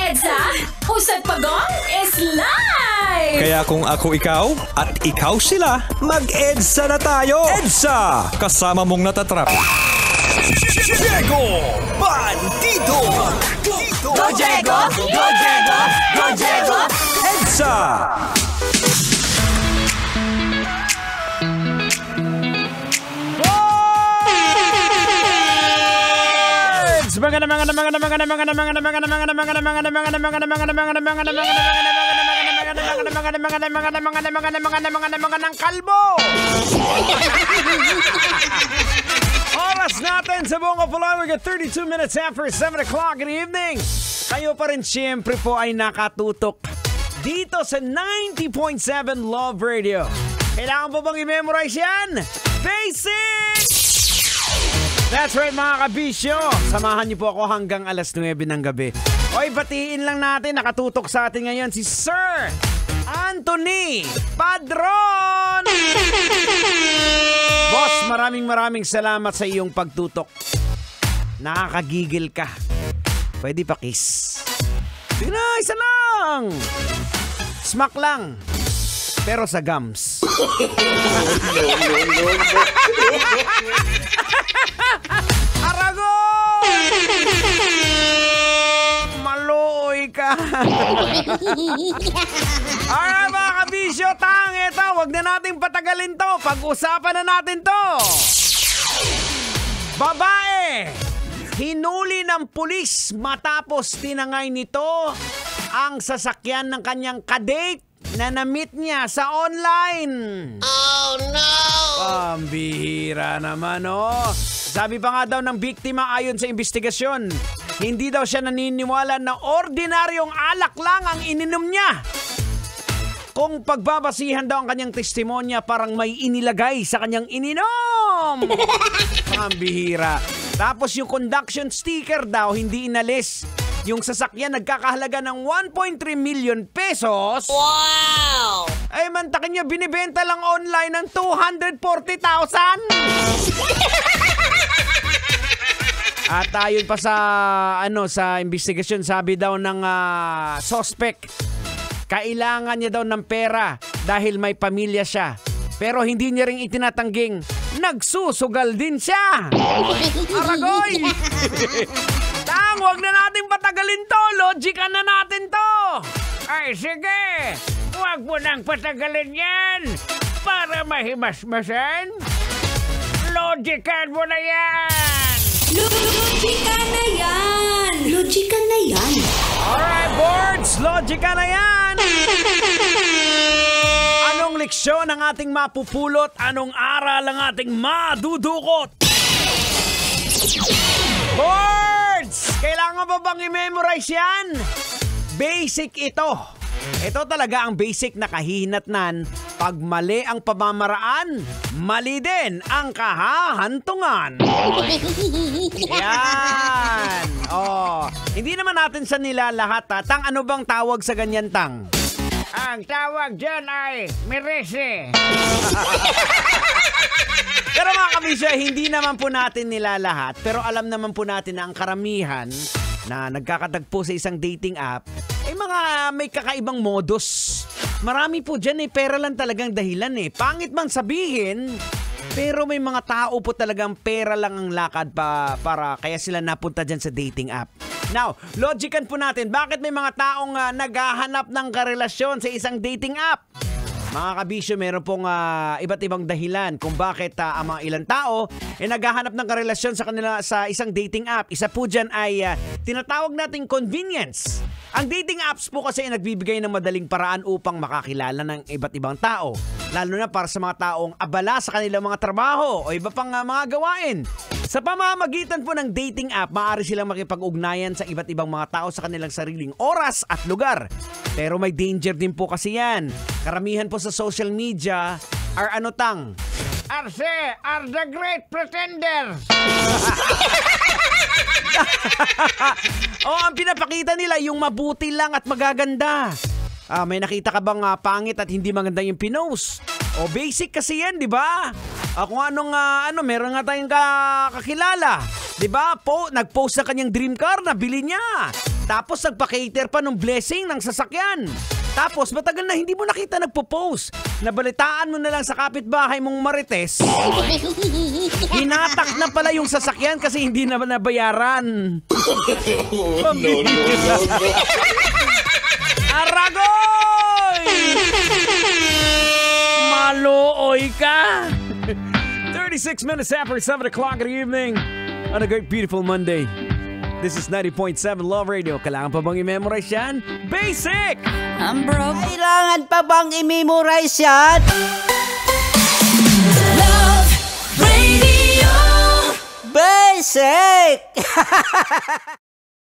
EDSA, Usad Pagong is live! Kaya kung ako ikaw at ikaw sila, mag-EDSA na tayo! EDSA! Kasama mong natatrap. Diego Bandito! Go Diego! Go Diego! Go Diego! EDSA! Ng kalbo. Oras natin sa buong kapulawan at 32 minutes after 7 o'clock in the evening. Kayo pa rin siyempre po ay nakatutok dito sa 90.7 Love Radio. Kailangan po bang i-memorize yan? Basic! That's right mga kabisyo. Samahan niyo po ako hanggang alas 9 ng gabi. Oy, batiin lang natin. Nakatutok sa atin ngayon si Sir Anthony Padron. Boss, maraming salamat sa iyong pagtutok. Nakakagigil ka. Pwede pa kiss. Sige na, isa lang. Smack lang. Pero sa gums. Aragoy! Maluoy ka. Alright mga kabisyo, ito, wag na natin patagalin to. Pag-usapan na natin to. Babae, hinuli ng pulis matapos tinangay nito ang sasakyan ng kanyang kadate na na-meet niya sa online. Oh no! Pambihira naman, oh. Sabi pa nga daw ng biktima ayon sa investigasyon, hindi daw siya naniniwala na ordinaryong alak lang ang ininom niya. Kung pagbabasihan daw ang kanyang testimonya, parang may inilagay sa kanyang ininom. Pambihira. Tapos yung conduction sticker daw hindi inalis. Yung sasakyan nagkakahalaga ng 1.3 million pesos. Wow! Ay mantakin niya, binibenta lang online ng 240,000. At ayon pa sa investigasyon, sabi daw ng suspect, kailangan niya daw ng pera dahil may pamilya siya. Pero hindi niya ring itinatangging nagsusugal din siya. Aragoy! Tang, wag na natin patagalin to. Logican na natin to. Ay, sige. Wag mo nang patagalin yan para mahimasmasan. Logican mo na yan. Logican na yan! Logican na yan! Alright, boards. Logican na yan. Anong leksyon ang ating mapupulot? Anong aral ang ating madudukot? Boards! Kailangan ba bang i-memorize yan? Basic ito. Ito talaga ang basic na kahihinatnan. Pag mali ang pamamaraan, mali din ang kahahantungan. Yan. Oh, hindi naman natin sa nilalahat. Tang, ano bang tawag sa ganyan, Tang? Ang tawag dyan ay mirese. Pero mga kabisya, hindi naman po natin nilalahat. Pero alam naman po natin na ang karamihan na nagkakatagpo sa isang dating app ay mga may kakaibang modus. Marami po dyan pera lang talagang dahilan Pangit man sabihin, pero may mga tao po talagang pera lang ang lakad para kaya sila napunta dyan sa dating app. Now, logican po natin, bakit may mga taong naghahanap ng karelasyon sa isang dating app? Mga kabisyo, meron pong iba't ibang dahilan kung bakit ang mga ilang tao naghahanap ng karelasyon sa kanila sa isang dating app. Isa po dyan ay tinatawag nating convenience. Ang dating apps po kasi ay nagbibigay ng madaling paraan upang makakilala ng iba't ibang tao. Lalo na para sa mga taong abala sa kanilang mga trabaho o iba pang mga gawain. Sa pamamagitan po ng dating app, maaari silang makipag-ugnayan sa iba't ibang mga tao sa kanilang sariling oras at lugar. Pero may danger din po kasi yan. Karamihan po sa social media are Tang? Arse, are the great pretenders. Ang pinapakita nila yung mabuti lang at magaganda. May nakita ka bang pangit at hindi maganda yung pinost? Basic kasi yan, di ba? Kung anong meron nga tayong kakilala. Diba? Nag-post na kanyang dream car, nabili niya. Tapos nagpa-cater pa ng blessing ng sasakyan. Tapos matagal na hindi mo nakita nagpo-post. Nabalitaan mo na lang sa kapitbahay mong marites. Hinatak na pala yung sasakyan kasi hindi na nabayaran. Aragoy! Malooy ka! 36 minutes after 7 o'clock in the evening on a great beautiful Monday. This is 90.7 Love Radio. Kailangan pa bang i-memorize yan? Basic! I'm broke. Kailangan pa bang i-memorize yan? Love Radio. Basic!